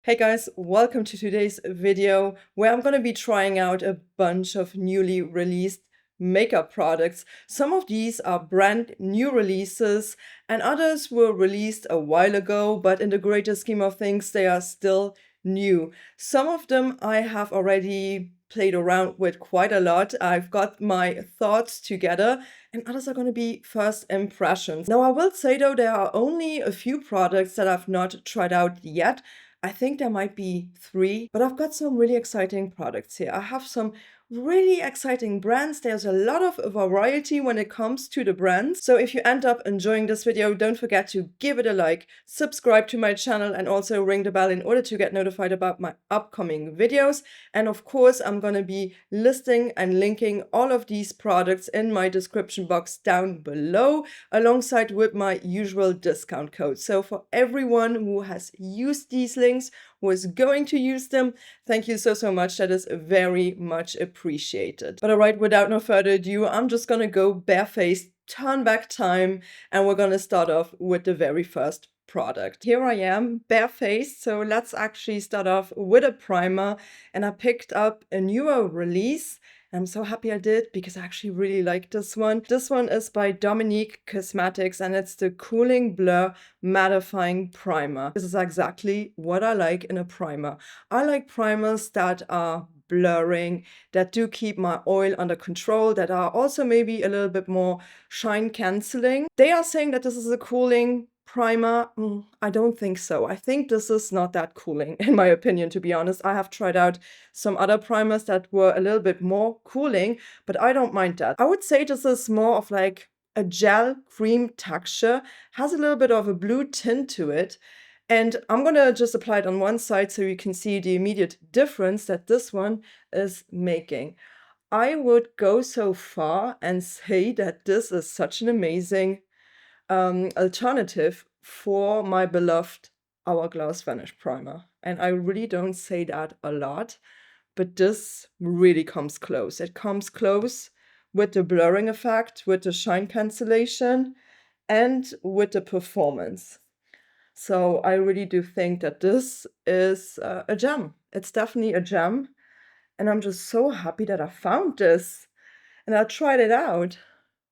Hey guys, welcome to today's video where I'm going to be trying out a bunch of newly released makeup products. Some of these are brand new releases and others were released a while ago, but in the greater scheme of things, they are still new. Some of them I have already played around with quite a lot. I've got my thoughts together and others are going to be first impressions. Now, I will say though, there are only a few products that I've not tried out yet. I think there might be 3, but I've got some really exciting products here. I have some really exciting brands. There's a lot of variety when it comes to the brands. So if you end up enjoying this video, don't forget to give it a like, subscribe to my channel, and also ring the bell in order to get notified about my upcoming videos. And of course, I'm going to be listing and linking all of these products in my description box down below, alongside with my usual discount code. So for everyone who has used these links, who is going to use them, thank you so much. That is very much appreciated. But all right, without no further ado, I'm just gonna go barefaced, turn back time, and we're gonna start off with the very first product. Here I am, barefaced, so let's actually start off with a primer, and I picked up a newer release. I'm so happy I did because I actually really like this one. This one is by Dominique Cosmetics and it's the Cooling Blur Mattifying Primer. This is exactly what I like in a primer. I like primers that are blurring, that do keep my oil under control, that are also maybe a little bit more shine cancelling. They are saying that this is a cooling primer. I don't think so. I think this is not that cooling, in my opinion, to be honest. I have tried out some other primers that were a little bit more cooling, but I don't mind that. I would say this is more of like a gel cream texture, has a little bit of a blue tint to it. And I'm gonna just apply it on one side so you can see the immediate difference that this one is making. I would go so far and say that this is such an amazing alternative for my beloved Hourglass Vanish Primer. And I really don't say that a lot, but this really comes close. It comes close with the blurring effect, with the shine cancellation, and with the performance. So I really do think that this is a gem. It's definitely a gem. And I'm just so happy that I found this and I tried it out.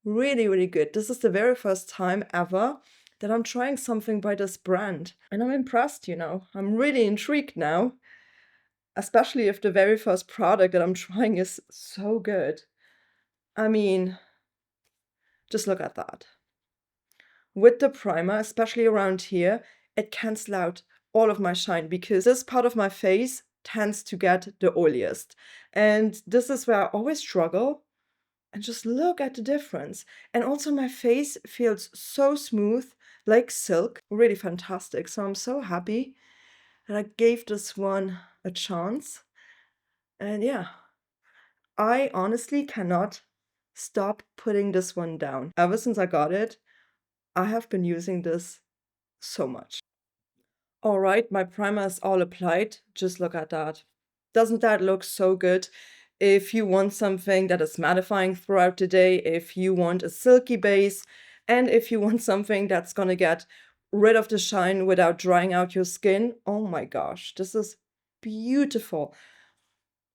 Really good. This is the very first time ever that I'm trying something by this brand. And I'm impressed, you know. I'm really intrigued now. Especially if the very first product that I'm trying is so good. I mean, just look at that. With the primer, especially around here, it cancels out all of my shine because this part of my face tends to get the oiliest. And this is where I always struggle. And just look at the difference. And also my face feels so smooth, like silk. Really fantastic. So I'm so happy that I gave this one a chance. And yeah, I honestly cannot stop putting this one down. Ever since I got it, I have been using this so much. All right, my primer is all applied. Just look at that. Doesn't that look so good? If you want something that is mattifying throughout the day, if you want a silky base, and if you want something that's gonna get rid of the shine without drying out your skin, oh my gosh, this is beautiful.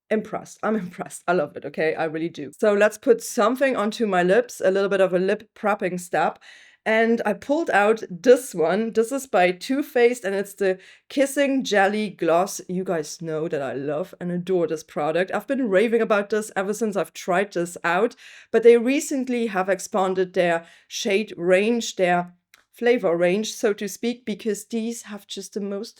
Impressed. I'm impressed. I love it, okay? I really do. So let's put something onto my lips, a little bit of a lip prepping step. And I pulled out this one. This is by Too Faced and it's the Kissing Jelly Gloss. You guys know that I love and adore this product. I've been raving about this ever since I've tried this out, but they recently have expanded their shade range, their flavor range, so to speak, because these have just the most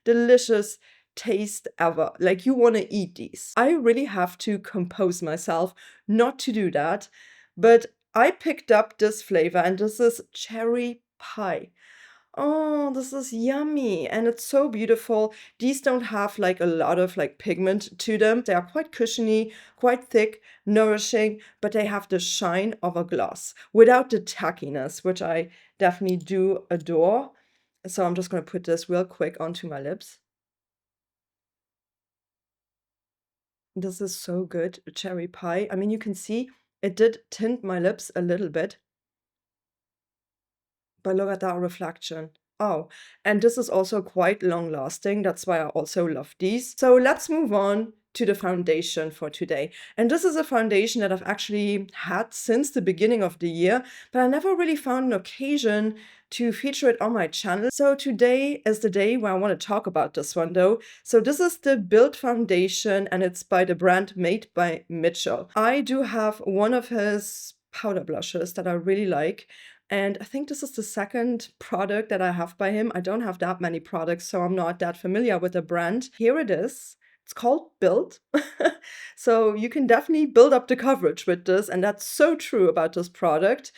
delicious taste ever. Like you want to eat these. I really have to compose myself not to do that, but I picked up this flavor and this is cherry pie. Oh, this is yummy and it's so beautiful. These don't have like a lot of like pigment to them. They are quite cushiony, quite thick, nourishing, but they have the shine of a gloss without the tackiness, which I definitely do adore. So I'm just going to put this real quick onto my lips. This is so good, cherry pie. I mean, you can see it did tint my lips a little bit, but look at that reflection. Oh, and this is also quite long lasting. That's why I also love these. So let's move on to the foundation for today. And this is a foundation that I've actually had since the beginning of the year, but I never really found an occasion to feature it on my channel. So today is the day where I want to talk about this one though. So this is the Build Foundation and it's by the brand Made by Mitchell. I do have one of his powder blushes that I really like. And I think this is the second product that I have by him. I don't have that many products, so I'm not that familiar with the brand. Here it is. It's called Build. So you can definitely build up the coverage with this, and that's so true about this product.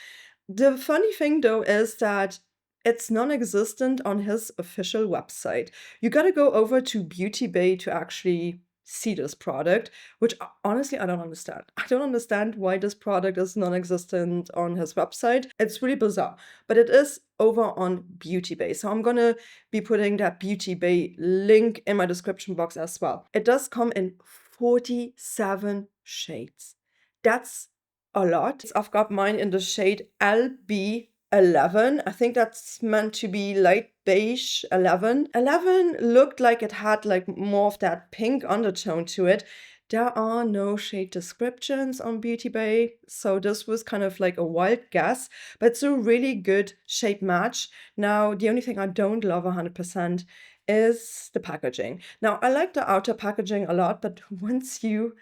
The funny thing though is that it's non-existent on his official website. You gotta go over to Beauty Bay to actually see this product, which honestly I don't understand. I don't understand why this product is non-existent on his website. It's really bizarre, but it is over on Beauty Bay. So I'm gonna be putting that Beauty Bay link in my description box as well. It does come in 47 shades. That's a lot. I've got mine in the shade LB11. I think that's meant to be light beige 11. 11 looked like it had like more of that pink undertone to it. There are no shade descriptions on Beauty Bay, so this was kind of like a wild guess, but it's a really good shade match. Now, the only thing I don't love 100% is the packaging. Now, I like the outer packaging a lot, but once you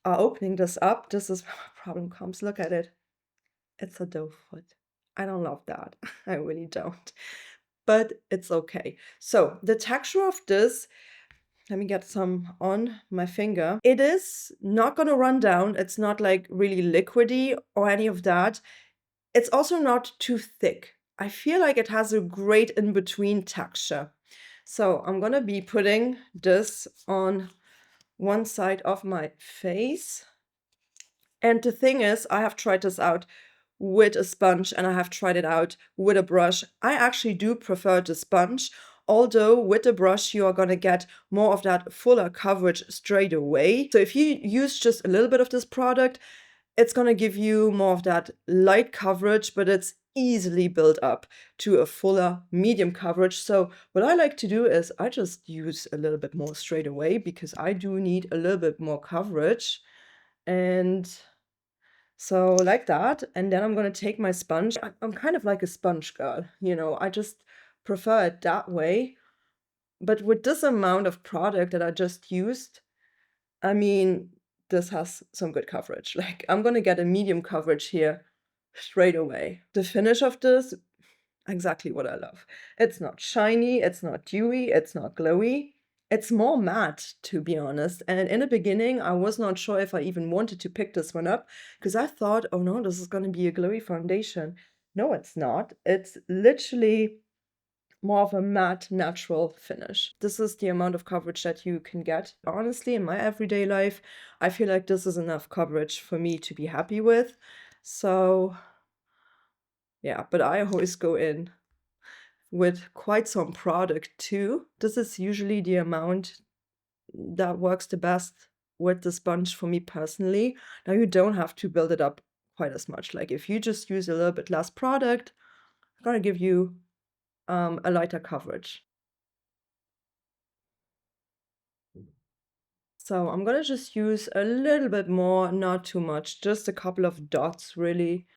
are opening this up, this is where my problem comes. Look at it. It's a doe foot. I don't love that. I really don't. But it's okay. So the texture of this, let me get some on my finger. It is not gonna run down. It's not like really liquidy or any of that. It's also not too thick. I feel like it has a great in-between texture. So I'm gonna be putting this on one side of my face. And the thing is, I have tried this out with a sponge and I have tried it out with a brush. I actually do prefer the sponge, although with the brush you are going to get more of that fuller coverage straight away. So if you use just a little bit of this product, it's going to give you more of that light coverage, but it's easily built up to a fuller medium coverage. So what I like to do is I just use a little bit more straight away because I do need a little bit more coverage. And so like that, and then I'm gonna take my sponge. I'm kind of like a sponge girl, you know, I just prefer it that way. But with this amount of product that I just used, I mean, this has some good coverage. Like, I'm gonna get a medium coverage here straight away. The finish of this, exactly what I love. It's not shiny, it's not dewy, it's not glowy. It's more matte, to be honest. And in the beginning, I was not sure if I even wanted to pick this one up because I thought, oh no, this is going to be a glowy foundation. No, it's not. It's literally more of a matte, natural finish. This is the amount of coverage that you can get. Honestly, in my everyday life, I feel like this is enough coverage for me to be happy with. So yeah, but I always go in with quite some product too. This is usually the amount that works the best with the sponge for me personally. Now you don't have to build it up quite as much. Like if you just use a little bit less product, I'm gonna give you a lighter coverage. So I'm gonna just use a little bit more, not too much, just a couple of dots really.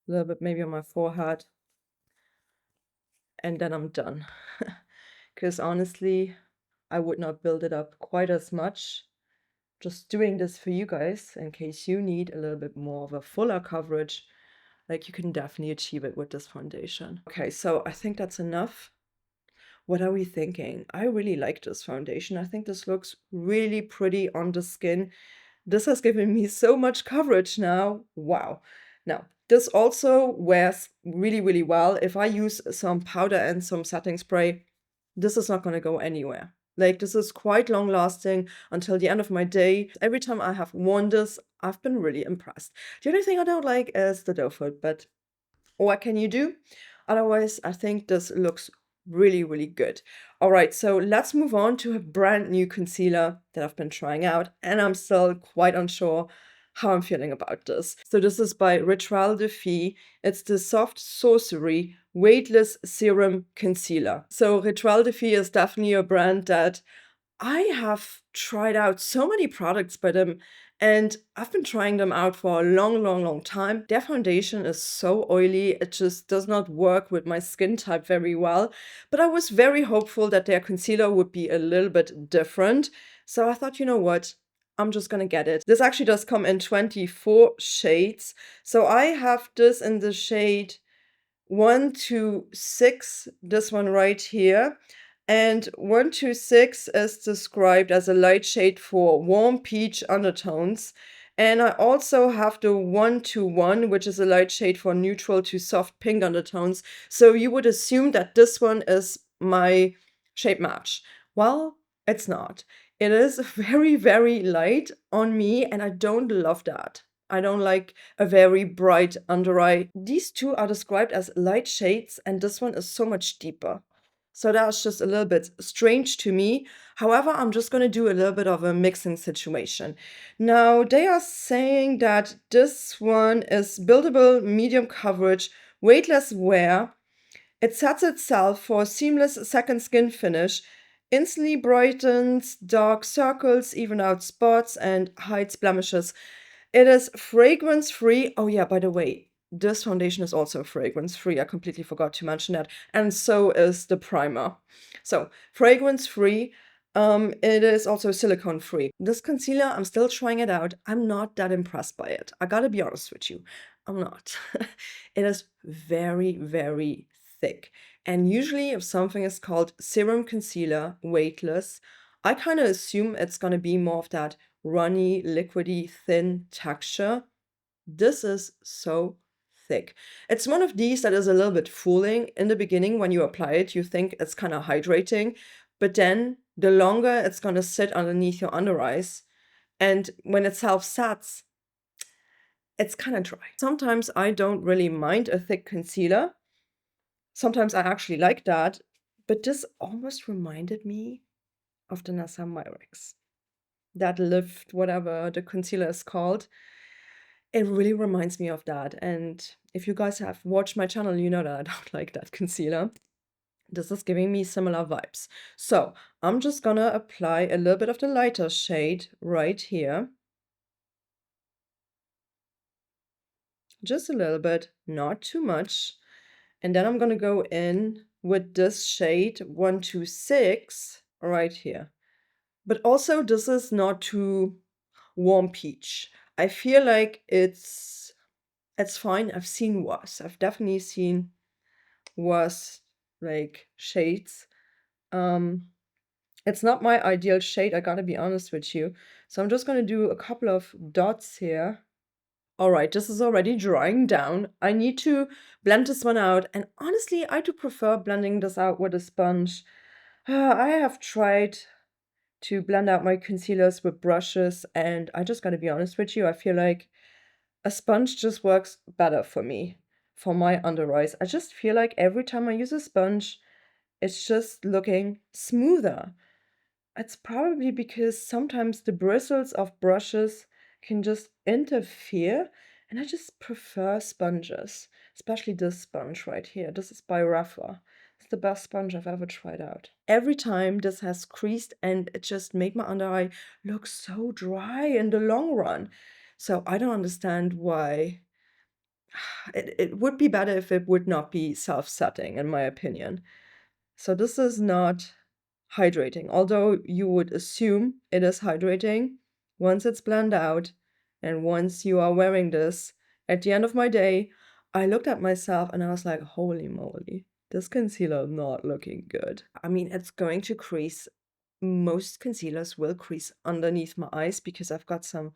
A little bit maybe on my forehead. And then I'm done. Because honestly, I would not build it up quite as much. Just doing this for you guys in case you need a little bit more of a fuller coverage. Like you can definitely achieve it with this foundation. Okay, so I think that's enough. What are we thinking? I really like this foundation. I think this looks really pretty on the skin. This has given me so much coverage now. Wow. Now, this also wears really, really well. If I use some powder and some setting spray, this is not going to go anywhere. Like this is quite long lasting until the end of my day. Every time I have worn this, I've been really impressed. The only thing I don't like is the doe foot, but what can you do? Otherwise, I think this looks really, really good. All right, so let's move on to a brand new concealer that I've been trying out, and I'm still quite unsure how I'm feeling about this. So this is by Rituel de Fille. It's the Soft Sorcery Weightless Serum Concealer. So Rituel de Fille is definitely a brand that I have tried out so many products by them, and I've been trying them out for a long time. Their foundation is so oily, it just does not work with my skin type very well. But I was very hopeful that their concealer would be a little bit different. So I thought, you know what? I'm just gonna get it. This actually does come in 24 shades. So I have this in the shade 126, this one right here. And 126 is described as a light shade for warm peach undertones. And I also have the 121, which is a light shade for neutral to soft pink undertones. So you would assume that this one is my shade match. Well, it's not. It is very light on me, and I don't love that. I don't like a very bright under eye. These two are described as light shades, and this one is so much deeper. So that's just a little bit strange to me. However, I'm just going to do a little bit of a mixing situation. Now, they are saying that this one is buildable, medium coverage, weightless wear. It sets itself for a seamless second skin finish, instantly brightens dark circles, even out spots, and hides blemishes. It is fragrance-free. Oh yeah, by the way, this foundation is also fragrance-free. I completely forgot to mention that. And so is the primer. So, fragrance-free. It is also silicone-free. This concealer, I'm still trying it out. I'm not that impressed by it. I gotta be honest with you. I'm not. It is very thick. And usually if something is called serum concealer, weightless, I kind of assume it's gonna be more of that runny, liquidy, thin texture. This is so thick. It's one of these that is a little bit fooling. In the beginning, when you apply it, you think it's kind of hydrating, but then the longer it's going to sit underneath your under eyes, and when it self-sets, it's kind of dry. Sometimes I don't really mind a thick concealer. Sometimes I actually like that, but this almost reminded me of the ISAMAYA, that lift, whatever the concealer is called. It really reminds me of that. And if you guys have watched my channel, you know that I don't like that concealer. This is giving me similar vibes. So I'm just gonna apply a little bit of the lighter shade right here. Just a little bit, not too much. And then I'm gonna go in with this shade 126 right here. But also this is not too warm peach. I feel like it's fine. I've seen worse. I've definitely seen worse like shades. It's not my ideal shade, I gotta be honest with you. So I'm just gonna do a couple of dots here. All right, this is already drying down. I need to blend this one out. And honestly, I do prefer blending this out with a sponge. I have tried to blend out my concealers with brushes, and I just gotta be honest with you, I feel like a sponge just works better for me, for my under eyes. I just feel like every time I use a sponge, it's just looking smoother. It's probably because sometimes the bristles of brushes can just interfere, and I just prefer sponges, especially this sponge right here. This is by Rafa. It's the best sponge I've ever tried out. Every time this has creased, and it just made my under eye look so dry in the long run. So I don't understand why. It would be better if it would not be self-setting, in my opinion. So this is not hydrating, although you would assume it is hydrating once it's blended out and once you are wearing this. At the end of my day, I looked at myself and I was like, holy moly, this concealer is not looking good. I mean, it's going to crease. Most concealers will crease underneath my eyes because I've got some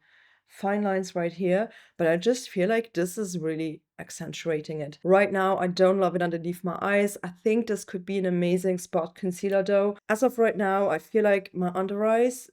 fine lines right here, but I just feel like this is really accentuating it. Right now, I don't love it underneath my eyes. I think this could be an amazing spot concealer though. As of right now, I feel like my under eyes,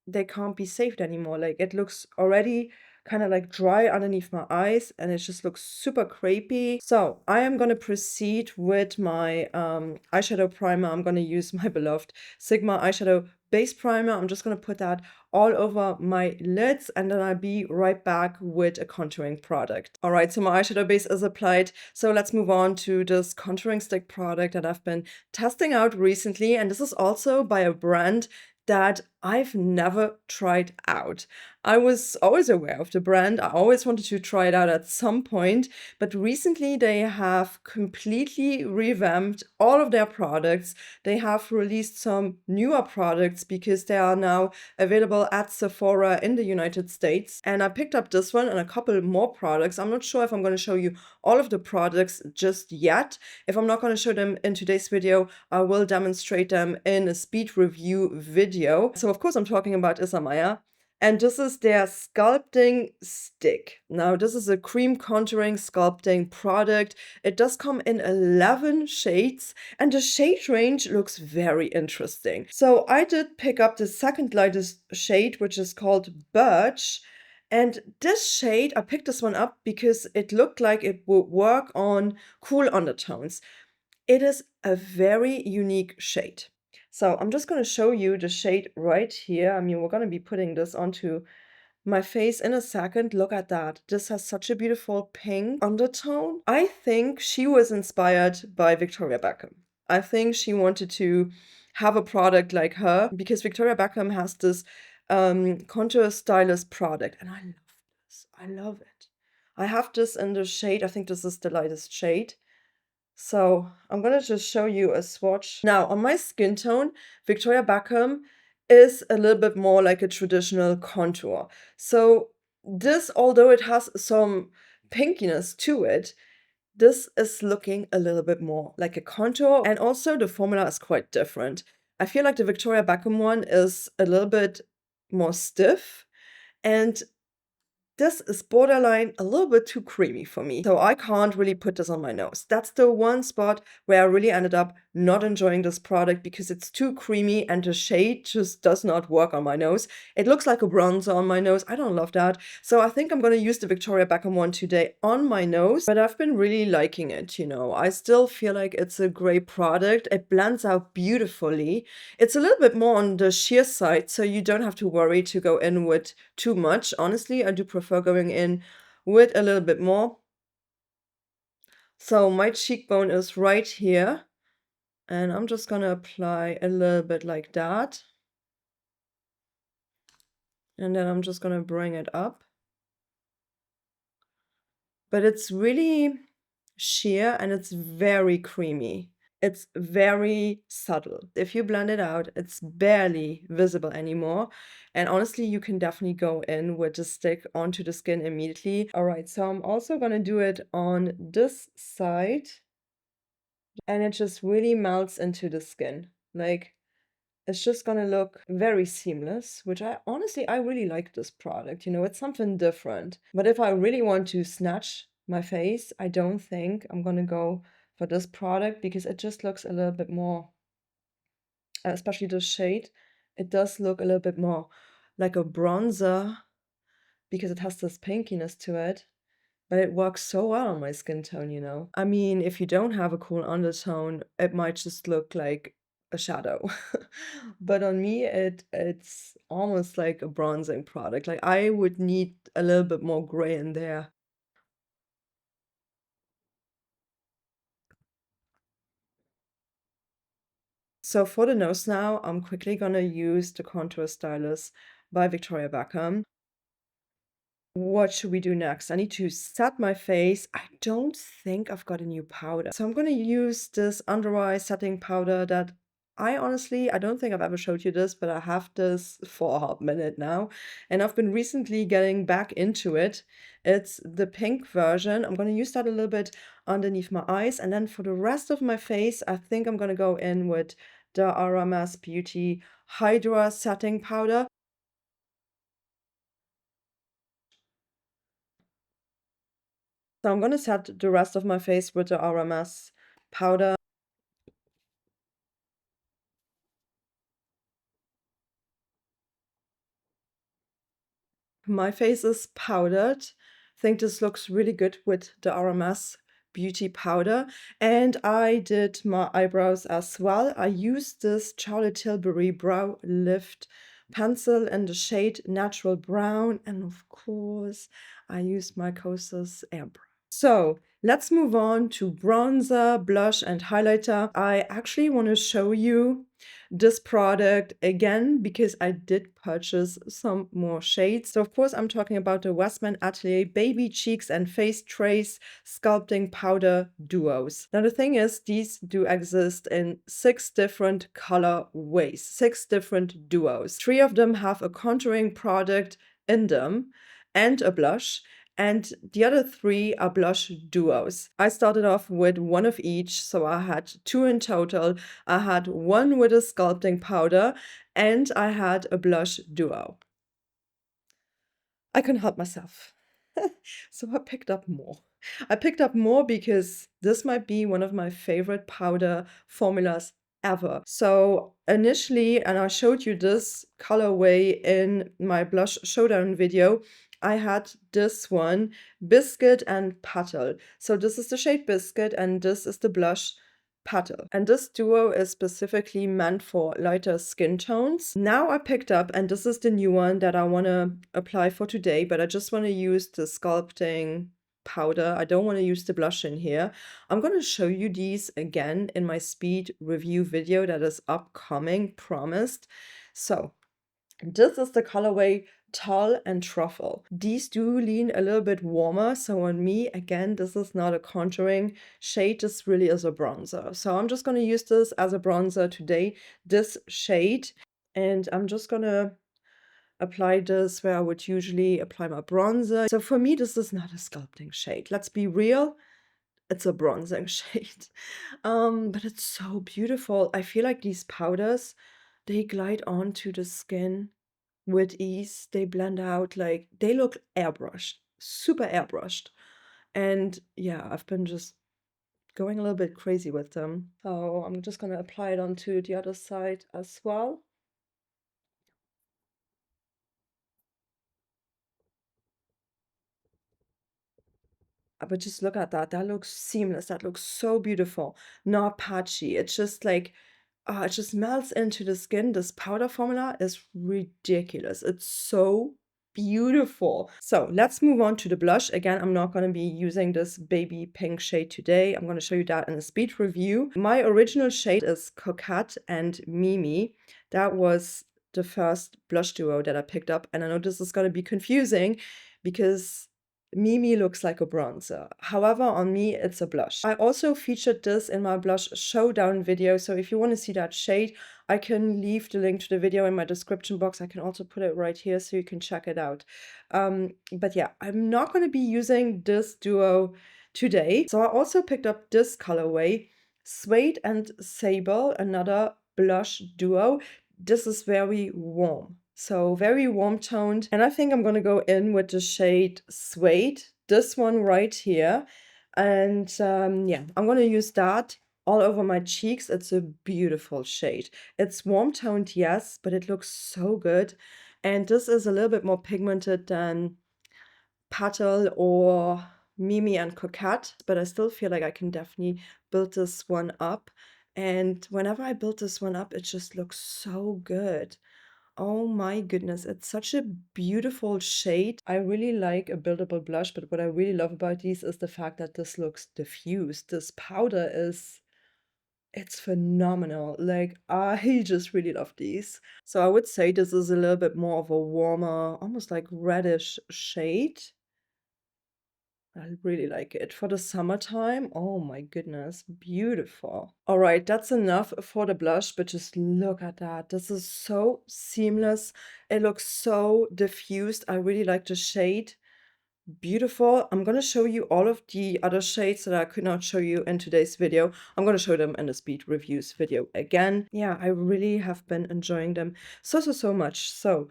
they can't be saved anymore. Like it looks already kind of like dry underneath my eyes and it just looks super crepey. So I am going to proceed with my eyeshadow primer. I'm going to use my beloved Sigma eyeshadow base primer. I'm just going to put that all over my lids, and then I'll be right back with a contouring product. All right, so my eyeshadow base is applied. So let's move on to this contouring stick product that I've been testing out recently. And this is also by a brand that I've never tried out. I was always aware of the brand. I always wanted to try it out at some point, but recently they have completely revamped all of their products. They have released some newer products because they are now available at Sephora in the United States. And I picked up this one and a couple more products. I'm not sure if I'm going to show you all of the products just yet. If I'm not going to show them in today's video, I will demonstrate them in a speed review video. So of course I'm talking about ISAMAYA. And this is their sculpting stick. Now, this is a cream contouring sculpting product. It does come in 11 shades, and the shade range looks very interesting. So I did pick up the second lightest shade, which is called Birch. And this shade, I picked this one up because it looked like it would work on cool undertones. It is a very unique shade. So I'm just going to show you the shade right here. I mean, we're going to be putting this onto my face in a second. Look at that. This has such a beautiful pink undertone. I think she was inspired by Victoria Beckham. I think she wanted to have a product like her because Victoria Beckham has this contour stylist product, and I love this. I love it. I have this in the shade. I think this is the lightest shade. So I'm going to just show you a swatch. Now, on my skin tone, Victoria Beckham is a little bit more like a traditional contour. So this, although it has some pinkiness to it, this is looking a little bit more like a contour. And also the formula is quite different. I feel like the Victoria Beckham one is a little bit more stiff, and this is borderline a little bit too creamy for me. So I can't really put this on my nose. That's the one spot where I really ended up not enjoying this product because it's too creamy and the shade just does not work on my nose. It looks like a bronzer on my nose. I don't love that. So I think I'm going to use the Victoria Beckham one today on my nose, but I've been really liking it, you know. I still feel like it's a great product. It blends out beautifully. It's a little bit more on the sheer side, so you don't have to worry to go in with too much. Honestly, I do prefer going in with a little bit more. So my cheekbone is right here, and I'm just gonna apply a little bit like that. And then I'm just gonna bring it up. But it's really sheer and it's very creamy. It's very subtle. If you blend it out, it's barely visible anymore. And honestly, you can definitely go in with the stick onto the skin immediately. All right, so I'm also gonna do it on this side. And it just really melts into the skin. Like, it's just gonna look very seamless, which I really like this product. You know, it's something different. But if I really want to snatch my face, I don't think I'm gonna go for this product because it just looks a little bit more, especially the shade, it does look a little bit more like a bronzer because it has this pinkiness to it. But it works so well on my skin tone, you know. I mean, if you don't have a cool undertone, it might just look like a shadow. But on me, it's almost like a bronzing product. Like I would need a little bit more gray in there. So for the nose now, I'm quickly gonna use the Contour Stylus by Victoria Beckham. What should we do next? I need to set my face. I don't think I've got a new powder. So I'm going to use this under eye setting powder that I don't think I've ever showed you this, but I have this for a hot minute now. And I've been recently getting back into it. It's the pink version. I'm going to use that a little bit underneath my eyes. And then for the rest of my face, I think I'm going to go in with the RMS Beauty Hydra setting powder. So I'm going to set the rest of my face with the RMS powder. My face is powdered. I think this looks really good with the RMS beauty powder, and I did my eyebrows as well. I used this Charlotte Tilbury Brow Lift pencil in the shade Natural Brown, and of course, I used my Kosas Airbrush. So let's move on to bronzer, blush, and highlighter. I actually want to show you this product again because I did purchase some more shades. So of course I'm talking about the WESTMAN Atelier Baby Cheeks and Face Trace Sculpting Powder Duos. Now the thing is, these do exist in 6 different color ways, 6 different duos. 3 of them have a contouring product in them and a blush, and the other 3 are blush duos. I started off with 1 of each, so I had 2 in total. I had 1 with a sculpting powder, and I had a blush duo. I couldn't help myself. So I picked up more. I picked up more because this might be one of my favorite powder formulas ever. So initially, and I showed you this colorway in my blush showdown video, I had this one, Biscuit and Petal. So this is the shade Biscuit and this is the blush Petal. And this duo is specifically meant for lighter skin tones. Now I picked up, and this is the new one that I want to apply for today, but I just want to use the sculpting powder. I don't want to use the blush in here. I'm going to show you these again in my speed review video that is upcoming, promised. So this is the colorway Tall and Truffle. These do lean a little bit warmer, so on me, again, this is not a contouring shade, this really is a bronzer. So I'm just going to use this as a bronzer today, this shade, and I'm just going to apply this where I would usually apply my bronzer. So for me, this is not a sculpting shade. Let's be real, it's a bronzing shade. But it's so beautiful. I feel like these powders, they glide onto the skin with ease. They blend out, like they look airbrushed, super airbrushed. And yeah, I've been just going a little bit crazy with them. So I'm just gonna apply it onto the other side as well. But just look at that. That looks seamless. That looks so beautiful. Not patchy. It's just like, it just melts into the skin. This powder formula is ridiculous. It's so beautiful. So let's move on to the blush. Again, I'm not going to be using this baby pink shade today. I'm going to show you that in a speed review. My original shade is Coquette and Mimi. That was the first blush duo that I picked up. And I know this is going to be confusing because Mimi looks like a bronzer. However, on me, it's a blush. I also featured this in my blush showdown video. So if you want to see that shade, I can leave the link to the video in my description box. I can also put it right here so you can check it out. But yeah, I'm not going to be using this duo today. So I also picked up this colorway, Suede and Sable, another blush duo. This is very warm. So very warm toned. And I think I'm going to go in with the shade Suede, this one right here. And yeah, I'm going to use that all over my cheeks. It's a beautiful shade. It's warm toned, yes, but it looks so good. And this is a little bit more pigmented than Petal or Mimi and Coquette, but I still feel like I can definitely build this one up. And whenever I build this one up, it just looks so good. Oh my goodness, it's such a beautiful shade. I really like a buildable blush, but what I really love about these is the fact that this looks diffused. This powder is, it's phenomenal. Like, I just really love these. So I would say this is a little bit more of a warmer, almost like reddish shade. I really like it. For the summertime, oh my goodness, beautiful. All right, that's enough for the blush, but just look at that. This is so seamless. It looks so diffused. I really like the shade. Beautiful. I'm going to show you all of the other shades that I could not show you in today's video. I'm going to show them in the speed reviews video again. Yeah, I really have been enjoying them so much. So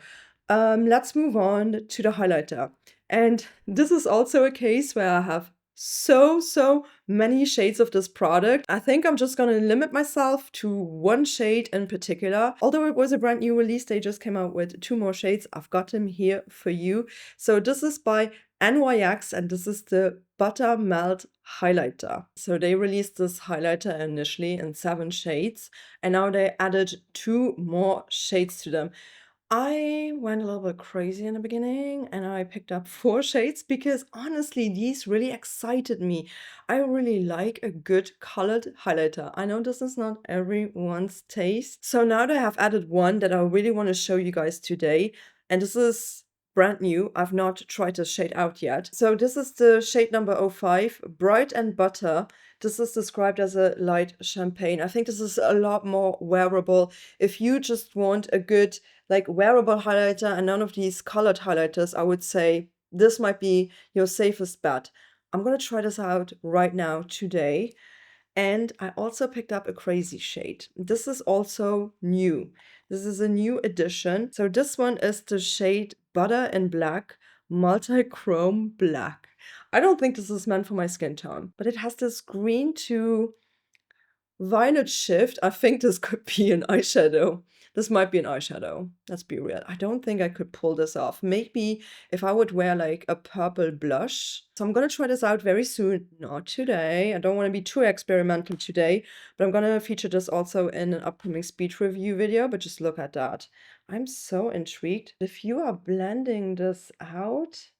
let's move on to the highlighter. And this is also a case where I have so many shades of this product. I think I'm just gonna limit myself to one shade in particular. Although it was a brand new release, they just came out with 2 more shades. I've got them here for you. So this is by NYX, and this is the Butter Melt Highlighter. So they released this highlighter initially in 7 shades, and now they added 2 more shades to them. I went a little bit crazy in the beginning and I picked up 4 shades because honestly, these really excited me. I really like a good colored highlighter. I know this is not everyone's taste. So now they have added one that I really want to show you guys today. And this is brand new. I've not tried this shade out yet. So this is the shade number 05, Bright and Butter. This is described as a light champagne. I think this is a lot more wearable. If you just want a good like wearable highlighter and none of these colored highlighters, I would say this might be your safest bet. I'm gonna try this out right now today. And I also picked up a crazy shade. This is also new. This is a new edition. So this one is the shade Butter and Black Multi-Chrome Black. I don't think this is meant for my skin tone, but it has this green to violet shift. I think this could be an eyeshadow. This might be an eyeshadow. Let's be real. I don't think I could pull this off. Maybe if I would wear like a purple blush. So I'm gonna try this out very soon. Not today. I don't want to be too experimental today, but I'm gonna feature this also in an upcoming speech review video, but just look at that. I'm so intrigued. If you are blending this out.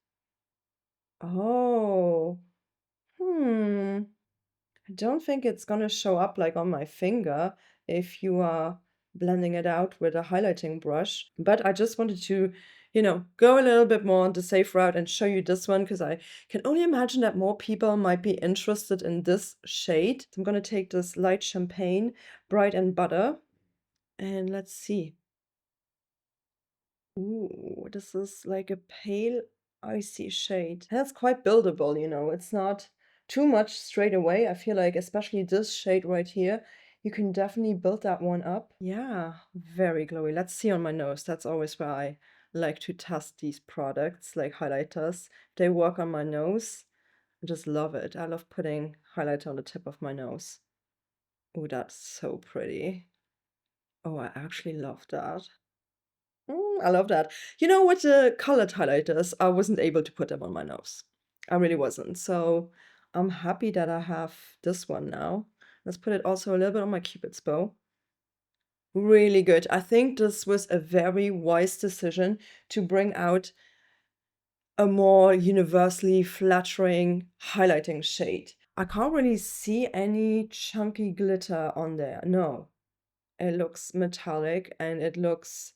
Oh. I don't think it's gonna show up like on my finger if you are blending it out with a highlighting brush. But I just wanted to, go a little bit more on the safe route and show you this one because I can only imagine that more people might be interested in this shade. So I'm gonna take this light champagne, Bright and Butter, and let's see. Ooh, this is like a pale icy shade. That's quite buildable, it's not too much straight away. I feel like especially this shade right here, you can definitely build that one up. Yeah, very glowy. Let's see on my nose. That's always where I like to test these products, like highlighters. They work on my nose. I just love it. I love putting highlighter on the tip of my nose. Oh, that's so pretty. Oh, I actually love that. I love that. With the colored highlighters, I wasn't able to put them on my nose. I really wasn't. So I'm happy that I have this one now. Let's put it also a little bit on my Cupid's bow. Really good. I think this was a very wise decision to bring out a more universally flattering highlighting shade. I can't really see any chunky glitter on there. No, it looks metallic and it looks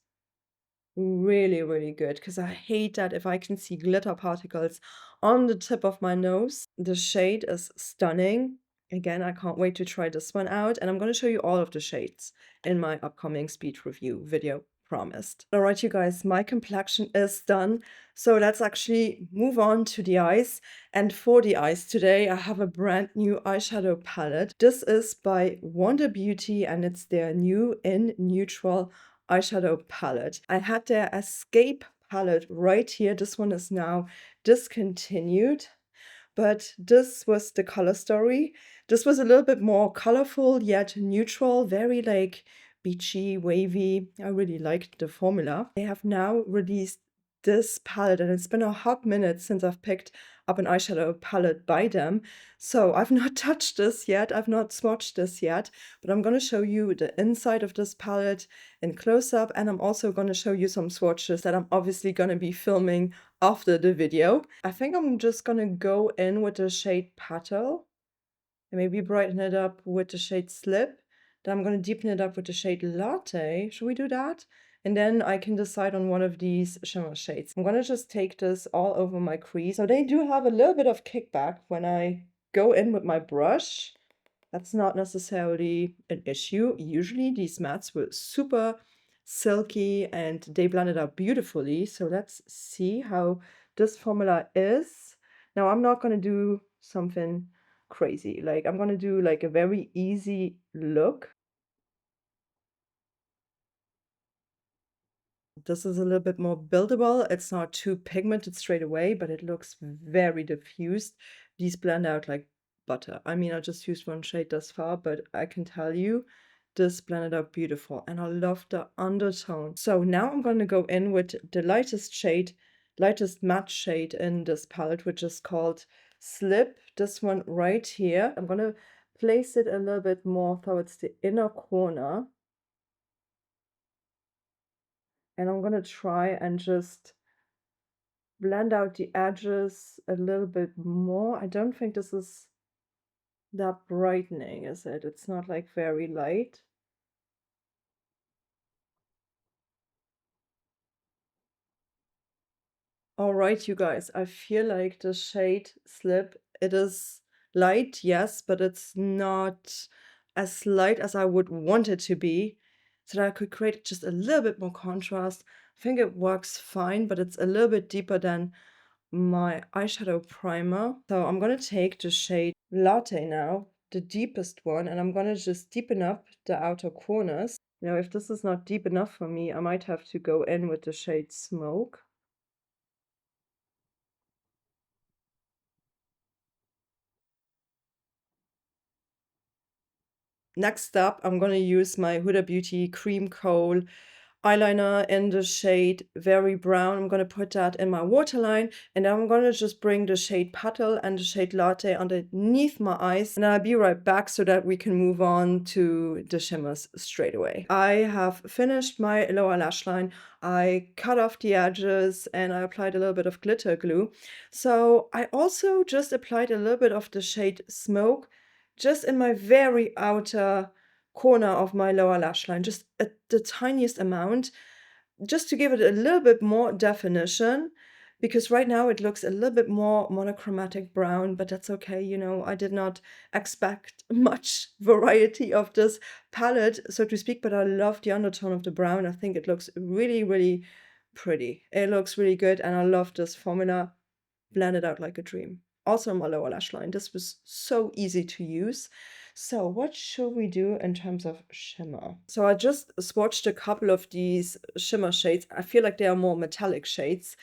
really, really good because I hate that if I can see glitter particles on the tip of my nose. The shade is stunning. Again, I can't wait to try this one out, and I'm going to show you all of the shades in my upcoming speech review video, promised. All right, you guys, my complexion is done, so let's actually move on to the eyes. And for the eyes today, I have a brand new eyeshadow palette. This is by Wonder Beauty, and it's their new in neutral eyeshadow palette. I had their Escape palette right here. This one is now discontinued, but this was the color story. This was a little bit more colorful yet neutral, very like beachy, wavy. I really liked the formula. They have now released this palette, and it's been a hot minute since I've picked up an eyeshadow palette by them. So I've not touched this yet, I've not swatched this yet, but I'm going to show you the inside of this palette in close-up, and I'm also going to show you some swatches that I'm obviously going to be filming after the video. I think I'm just going to go in with the shade Petal and maybe brighten it up with the shade Slip. Then I'm going to deepen it up with the shade Latte. Should we do that? And then I can decide on one of these shimmer shades. I'm gonna just take this all over my crease. So they do have a little bit of kickback when I go in with my brush. That's not necessarily an issue. Usually these mattes were super silky and they blended out beautifully. So let's see how this formula is. Now I'm not gonna do something crazy. Like I'm gonna do like a very easy look. This is a little bit more buildable. It's not too pigmented straight away, but it looks very diffused. These blend out like butter. I mean, I just used one shade thus far, but I can tell you this blended out beautiful. And I love the undertone. So now I'm going to go in with the lightest shade, lightest matte shade in this palette, which is called slip, this one right here. I'm gonna place it a little bit more towards the inner corner. And I'm gonna try and just blend out the edges a little bit more. I don't think this is that brightening, is it? It's not like very light. All right, you guys, I feel like the shade Slip, it is light, yes, but it's not as light as I would want it to be, so that I could create just a little bit more contrast. I think it works fine, but it's a little bit deeper than my eyeshadow primer. So I'm gonna take the shade Latte now, the deepest one, and I'm gonna just deepen up the outer corners. Now, if this is not deep enough for me, I might have to go in with the shade Smoke. Next up, I'm gonna use my Huda Beauty Cream Coal eyeliner in the shade Very Brown. I'm gonna put that in my waterline, and then I'm gonna just bring the shade Petal and the shade Latte underneath my eyes, and I'll be right back so that we can move on to the shimmers straight away. I have finished my lower lash line. I cut off the edges and I applied a little bit of glitter glue. So I also just applied a little bit of the shade Smoke just in my very outer corner of my lower lash line, just the tiniest amount, just to give it a little bit more definition, because right now it looks a little bit more monochromatic brown, but that's okay, you know, I did not expect much variety of this palette, so to speak, but I love the undertone of the brown. I think it looks really, really pretty. It looks really good, and I love this formula. Blended out like a dream. Also my lower lash line. This was so easy to use. So what should we do in terms of shimmer? So I just swatched a couple of these shimmer shades. I feel like they are more metallic shades.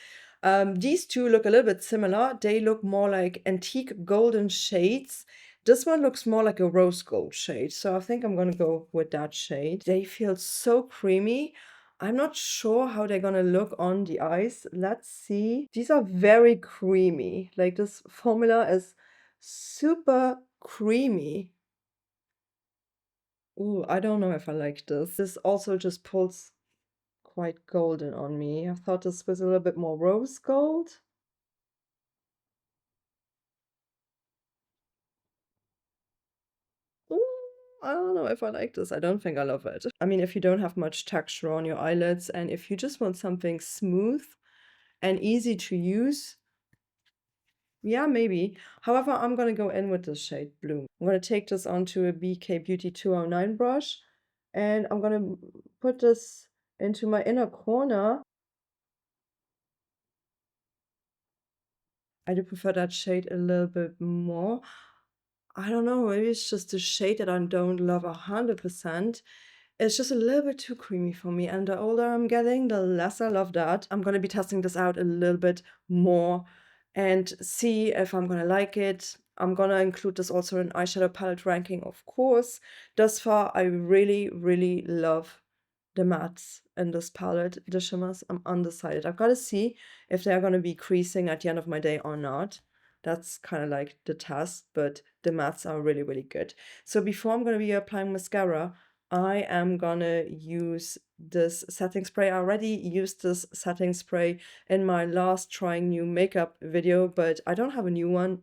These two look a little bit similar. They look more like antique golden shades. This one looks more like a rose gold shade. So I think I'm gonna go with that shade. They feel so creamy. I'm not sure how they're gonna look on the eyes. Let's see. These are very creamy. Like, this formula is super creamy. Ooh, I don't know if I like this. This also just pulls quite golden on me. I thought this was a little bit more rose gold. Ooh, I don't know if I like this. I don't think I love it. I mean, if you don't have much texture on your eyelids and if you just want something smooth and easy to use, yeah, maybe. However, I'm gonna go in with this shade Bloom. I'm gonna take this onto a BK Beauty 209 brush, and I'm gonna put this into my inner corner. I do prefer that shade a little bit more. I don't know, maybe it's just a shade that I don't love 100%. It's just a little bit too creamy for me, and the older I'm getting, the less I love that. I'm gonna be testing this out a little bit more and see if I'm gonna like it. I'm gonna include this also in eyeshadow palette ranking, of course. Thus far, I really, really love the mattes in this palette. The shimmers, I'm undecided. I've got to see if they're gonna be creasing at the end of my day or not. That's kind of like the test, but the mattes are really, really good. So before I'm gonna be applying mascara, I am gonna use this setting spray. I already used this setting spray in my last trying new makeup video, but I don't have a new one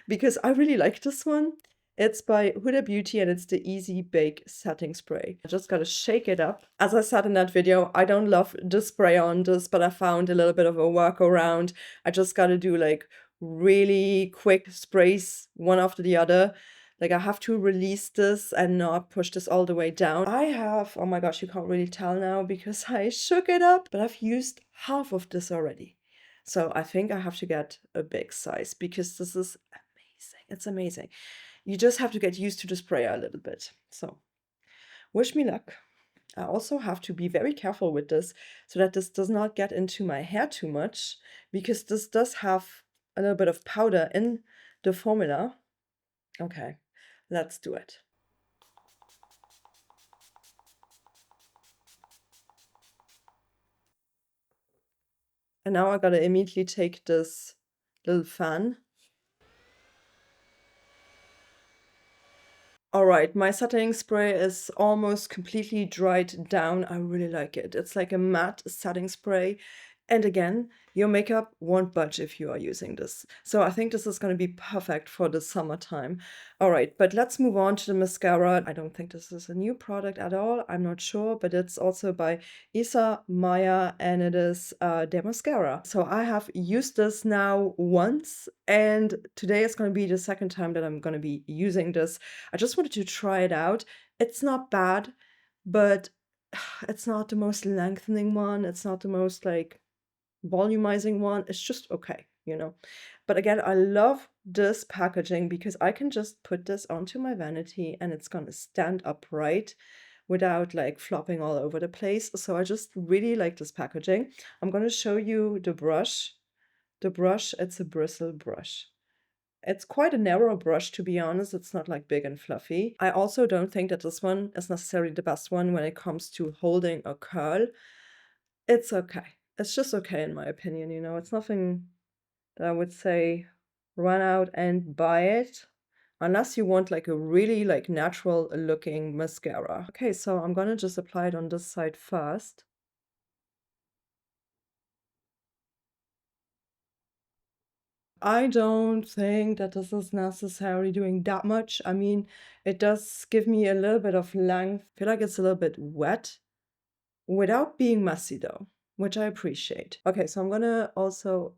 because I really like this one. It's by Huda Beauty and it's the Easy Bake Setting Spray. I just gotta shake it up. As I said in that video, I don't love the spray on this, but I found a little bit of a workaround. I just gotta do like really quick sprays, one after the other. Like, I have to release this and not push this all the way down. I have, oh my gosh, you can't really tell now because I shook it up, but I've used half of this already. So I think I have to get a big size because this is amazing. It's amazing. You just have to get used to the sprayer a little bit. So wish me luck. I also have to be very careful with this so that this does not get into my hair too much, because this does have a little bit of powder in the formula. Okay, let's do it. And now I gotta immediately take this little fan All right, my setting spray is almost completely dried down. I really like it. It's like a matte setting spray. And again, your makeup won't budge if you are using this. So I think this is going to be perfect for the summertime. All right, but let's move on to the mascara. I don't think this is a new product at all. I'm not sure, but it's also by ISAMAYA and it is their mascara. So I have used this now once and today is going to be the second time that I'm going to be using this. I just wanted to try it out. It's not bad, but it's not the most lengthening one. It's not the most like volumizing one. It's just okay, you know. But again, I love this packaging because I can just put this onto my vanity and it's gonna stand upright without like flopping all over the place. So I just really like this packaging. I'm gonna show you the brush. The brush, it's a bristle brush. It's quite a narrow brush, to be honest. It's not like big and fluffy. I also don't think that this one is necessarily the best one when it comes to holding a curl. It's okay. It's just okay in my opinion, you know. It's nothing that I would say run out and buy it unless you want like a really like natural looking mascara. Okay, so I'm gonna just apply it on this side first. I don't think that this is necessarily doing that much. I mean, it does give me a little bit of length. I feel like it's a little bit wet without being messy though, which I appreciate. Okay, so I'm gonna also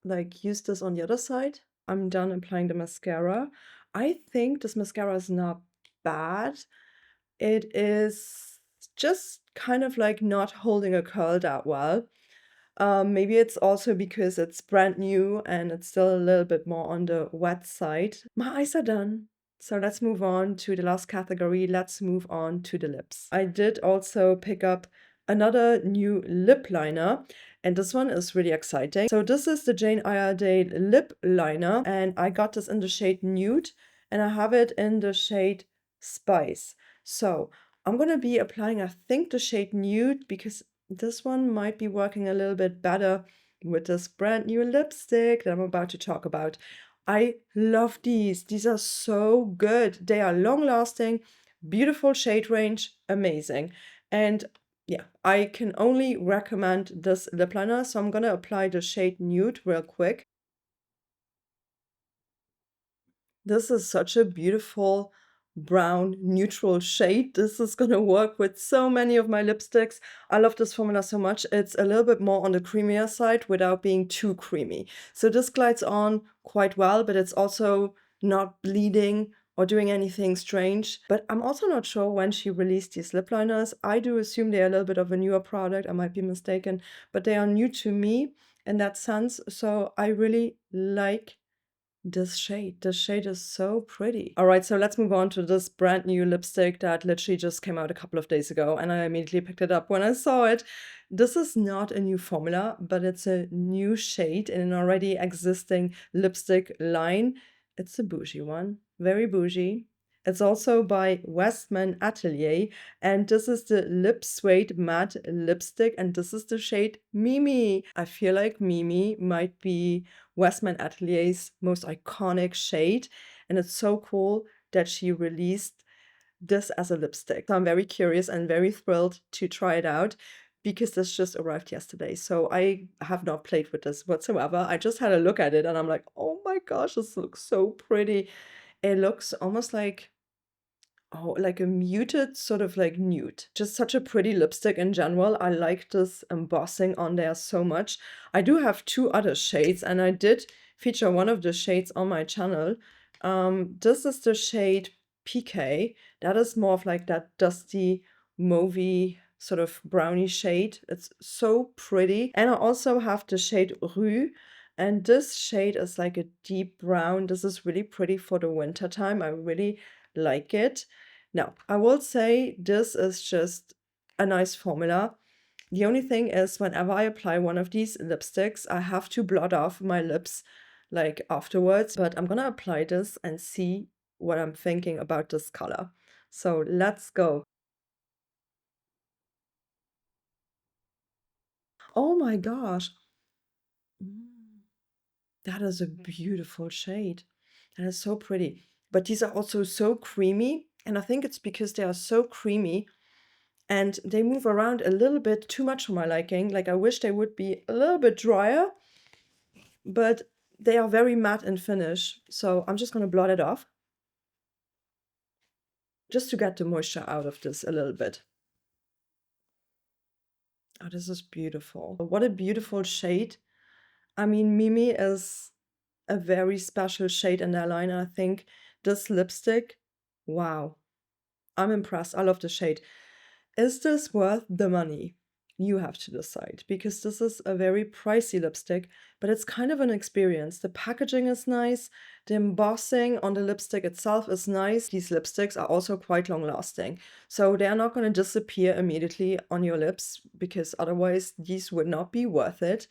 like use this on the other side. I'm done applying the mascara. I think this mascara is not bad. It is just kind of like not holding a curl that well. Maybe it's also because it's brand new and it's still a little bit more on the wet side. My eyes are done. So let's move on to the last category. Let's move on to the lips. I did also pick up another new lip liner, and this one is really exciting. So this is the Jane Iredale lip liner, and I got this in the shade Nude, and I have it in the shade Spice. So I'm gonna be applying, I think, the shade Nude because this one might be working a little bit better with this brand new lipstick that I'm about to talk about. I love these. These are so good. They are long lasting, beautiful shade range, amazing. And yeah, I can only recommend this lip liner. So I'm gonna apply the shade Nude real quick. This is such a beautiful brown neutral shade. This is gonna work with so many of my lipsticks. I love this formula so much. It's a little bit more on the creamier side without being too creamy. So this glides on quite well, but it's also not bleeding or doing anything strange. But I'm also not sure when she released these lip liners. I do assume they're a little bit of a newer product. I might be mistaken, but they are new to me in that sense. So I really like this shade. This shade is so pretty. All right, so let's move on to this brand new lipstick that literally just came out a couple of days ago, and I immediately picked it up when I saw it. This is not a new formula, but it's a new shade in an already existing lipstick line. It's a bougie one, very bougie. It's also by WESTMAN Atelier, and this is the Lip Suede Matte Lipstick, and this is the shade Mimi. I feel like Mimi might be WESTMAN Atelier's most iconic shade, and it's so cool that she released this as a lipstick. So I'm very curious and very thrilled to try it out because this just arrived yesterday. So I have not played with this whatsoever. I just had a look at it and I'm like, oh my gosh, this looks so pretty. It looks almost like like a muted sort of like nude. Just such a pretty lipstick in general. I like this embossing on there so much. I do have two other shades and I did feature one of the shades on my channel. This is the shade PK. That is more of like that dusty, mauvey sort of brownie shade. It's so pretty. And I also have the shade Rue. And this shade is like a deep brown. This is really pretty for the winter time. I really like it. Now, I will say this is just a nice formula. The only thing is whenever I apply one of these lipsticks, I have to blot off my lips like afterwards, but I'm gonna apply this and see what I'm thinking about this color. So let's go. Oh my gosh. Mm, that is a beautiful shade. That is so pretty. But these are also so creamy. And I think it's because they are so creamy and they move around a little bit too much for my liking. Like I wish they would be a little bit drier, but they are very matte in finish. So I'm just gonna blot it off just to get the moisture out of this a little bit. Oh, this is beautiful. What a beautiful shade. I mean, Mimi is a very special shade in their line, and I think this lipstick, wow, I'm impressed. I love the shade. Is this worth the money? You have to decide, because this is a very pricey lipstick, but it's kind of an experience. The packaging is nice, the embossing on the lipstick itself is nice. These lipsticks are also quite long lasting, so they are not going to disappear immediately on your lips, because otherwise these would not be worth it.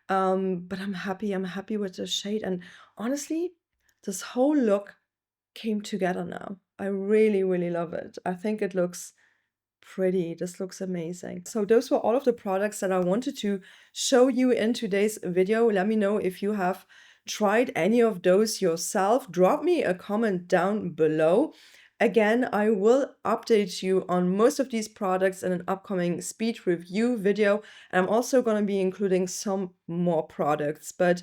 But I'm happy with the shade, and honestly, this whole look came together now. I really, really love it. I think it looks pretty. This looks amazing. So those were all of the products that I wanted to show you in today's video. Let me know if you have tried any of those yourself. Drop me a comment down below. Again, I will update you on most of these products in an upcoming speed review video. And I'm also going to be including some more products. But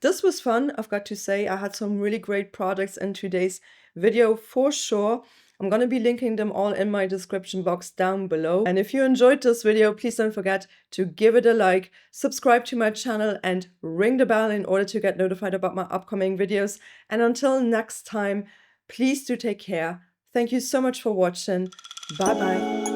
this was fun, I've got to say. I had some really great products in today's video for sure. I'm going to be linking them all in my description box down below. And if you enjoyed this video, please don't forget to give it a like, subscribe to my channel, and ring the bell in order to get notified about my upcoming videos. And until next time, please do take care. Thank you so much for watching. Bye bye.